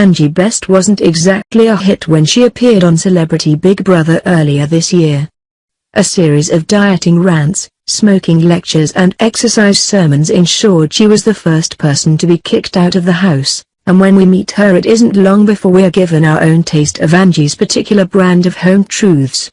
Angie Best wasn't exactly a hit when she appeared on Celebrity Big Brother earlier this year. A series of dieting rants, smoking lectures and exercise sermons ensured she was the first person to be kicked out of the house, and when we meet her it isn't long before we're given our own taste of Angie's particular brand of home truths.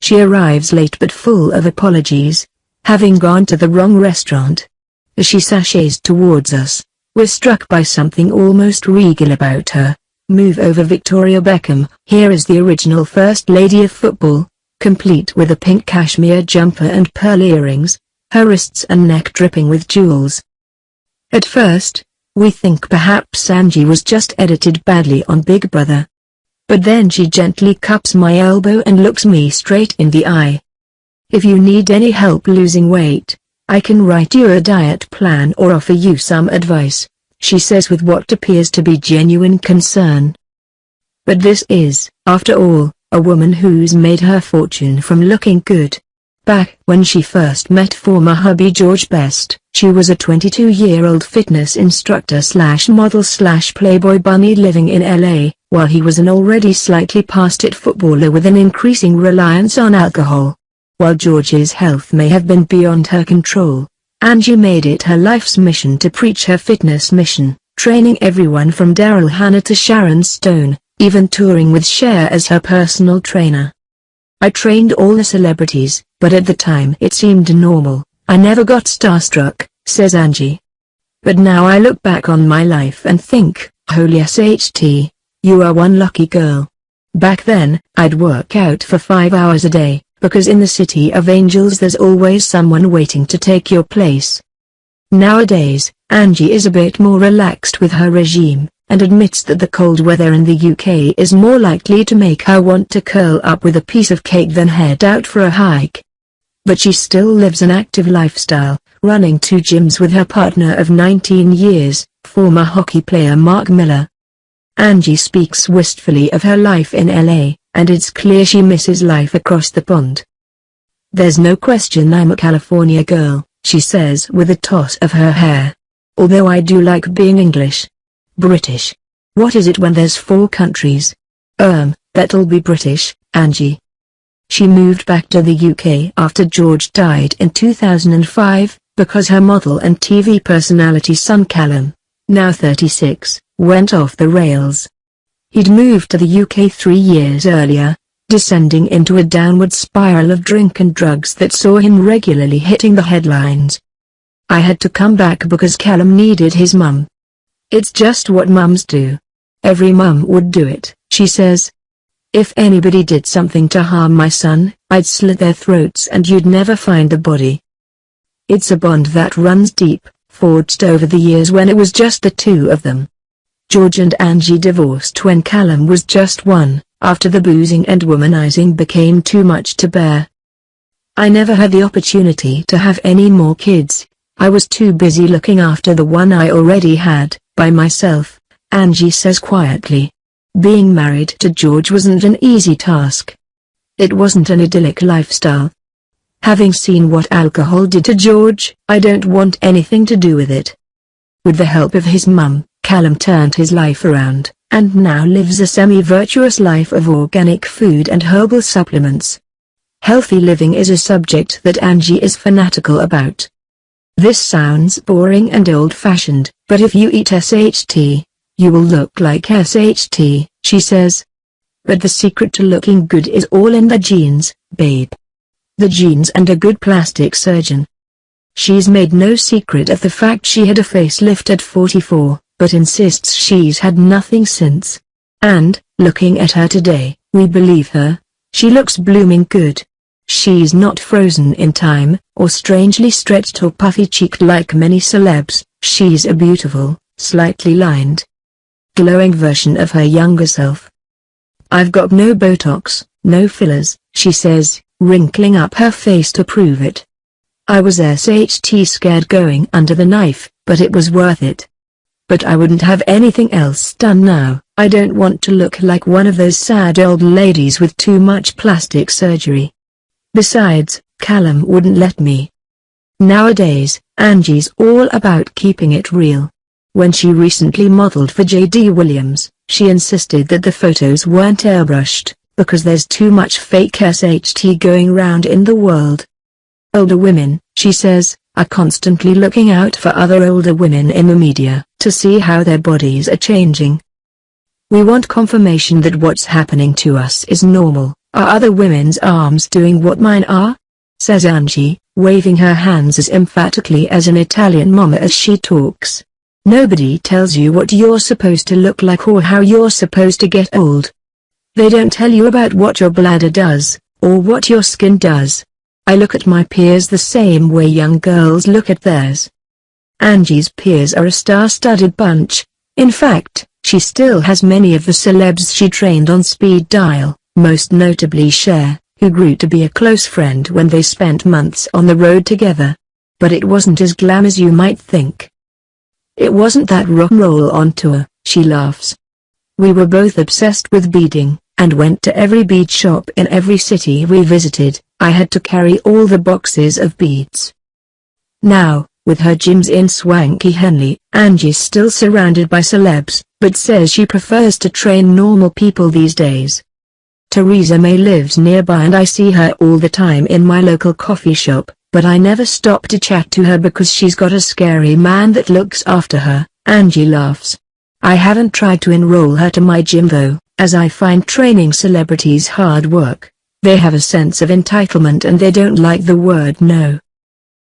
She arrives late but full of apologies, having gone to the wrong restaurant. As she sashays towards us, we're struck by something almost regal about her. Move over Victoria Beckham. Here is the original First Lady of Football, complete with a pink cashmere jumper and pearl earrings, her wrists and neck dripping with jewels. At first, we think perhaps Angie was just edited badly on Big Brother. But then she gently cups my elbow and looks me straight in the eye. If you need any help losing weight, I can write you a diet plan or offer you some advice, she says with what appears to be genuine concern. But this is, after all, a woman who's made her fortune from looking good. Back when she first met former hubby George Best, she was a 22-year-old fitness instructor/model/Playboy bunny living in LA, while he was an already slightly past-it footballer with an increasing reliance on alcohol. While George's health may have been beyond her control, Angie made it her life's mission to preach her fitness mission, training everyone from Daryl Hannah to Sharon Stone, even touring with Cher as her personal trainer. I trained all the celebrities, but at the time it seemed normal. I never got starstruck, says Angie. But now I look back on my life and think, holy SHT, you are one lucky girl. Back then, I'd work out for 5 hours a day, because in the City of Angels there's always someone waiting to take your place. Nowadays, Angie is a bit more relaxed with her regime, and admits that the cold weather in the UK is more likely to make her want to curl up with a piece of cake than head out for a hike. But she still lives an active lifestyle, running 2 gyms with her partner of 19 years, former hockey player Mark Miller. Angie speaks wistfully of her life in LA, and it's clear she misses life across the pond. There's no question I'm a California girl, she says with a toss of her hair. Although I do like being English. British. What is it when there's 4 countries? That'll be British, Angie. She moved back to the UK after George died in 2005, because her model and TV personality son Calum, now 36, went off the rails. He'd moved to the UK 3 years earlier, descending into a downward spiral of drink and drugs that saw him regularly hitting the headlines. I had to come back because Calum needed his mum. It's just what mums do. Every mum would do it, she says. If anybody did something to harm my son, I'd slit their throats and you'd never find the body. It's a bond that runs deep, forged over the years when it was just the 2 of them. George and Angie divorced when Calum was just 1, after the boozing and womanizing became too much to bear. I never had the opportunity to have any more kids. I was too busy looking after the one I already had, by myself, Angie says quietly. Being married to George wasn't an easy task. It wasn't an idyllic lifestyle. Having seen what alcohol did to George, I don't want anything to do with it. With the help of his mum, Calum turned his life around, and now lives a semi-virtuous life of organic food and herbal supplements. Healthy living is a subject that Angie is fanatical about. This sounds boring and old-fashioned, but if you eat SHT, you will look like SHT, she says. But the secret to looking good is all in the genes, babe. The genes and a good plastic surgeon. She's made no secret of the fact she had a facelift at 44, but insists she's had nothing since. And, looking at her today, we believe her. She looks blooming good. She's not frozen in time, or strangely stretched or puffy-cheeked like many celebs. She's a beautiful, slightly lined, glowing version of her younger self. I've got no Botox, no fillers, she says, wrinkling up her face to prove it. I was SHT scared going under the knife, but it was worth it. But I wouldn't have anything else done now. I don't want to look like one of those sad old ladies with too much plastic surgery. Besides, Calum wouldn't let me. Nowadays, Angie's all about keeping it real. When she recently modeled for J.D. Williams, She insisted that the photos weren't airbrushed, because there's too much fake SHT going round in the world. Older women, she says, are constantly looking out for other older women in the media, to see how their bodies are changing. We want confirmation that what's happening to us is normal. Are other women's arms doing what mine are? Says Angie, waving her hands as emphatically as an Italian mama as she talks. Nobody tells you what you're supposed to look like or how you're supposed to get old. They don't tell you about what your bladder does, or what your skin does. I look at my peers the same way young girls look at theirs. Angie's peers are a star-studded bunch. In fact, she still has many of the celebs she trained on speed dial, most notably Cher, who grew to be a close friend when they spent months on the road together. But it wasn't as glam as you might think. It wasn't that rock and roll on tour, she laughs. We were both obsessed with beading, and went to every bead shop in every city we visited. I had to carry all the boxes of beads. Now, with her gyms in swanky Henley, Angie's still surrounded by celebs, but says she prefers to train normal people these days. Theresa May lives nearby and I see her all the time in my local coffee shop, but I never stop to chat to her because she's got a scary man that looks after her. Angie laughs. I haven't tried to enroll her to my gym though, as I find training celebrities hard work. They have a sense of entitlement and they don't like the word no.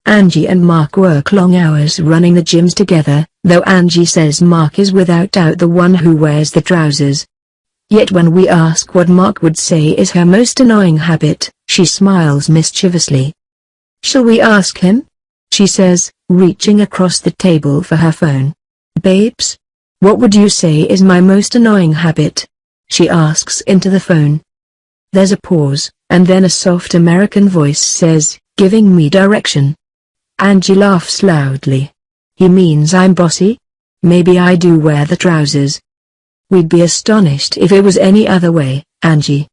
Angie and Mark work long hours running the gyms together, though Angie says Mark is without doubt the one who wears the trousers. Yet when we ask what Mark would say is her most annoying habit, she smiles mischievously. Shall we ask him? She says, reaching across the table for her phone. Babes? What would you say is my most annoying habit? She asks into the phone. There's a pause, and then a soft American voice says, giving me direction. Angie laughs loudly. He means I'm bossy? Maybe I do wear the trousers. We'd be astonished if it was any other way, Angie.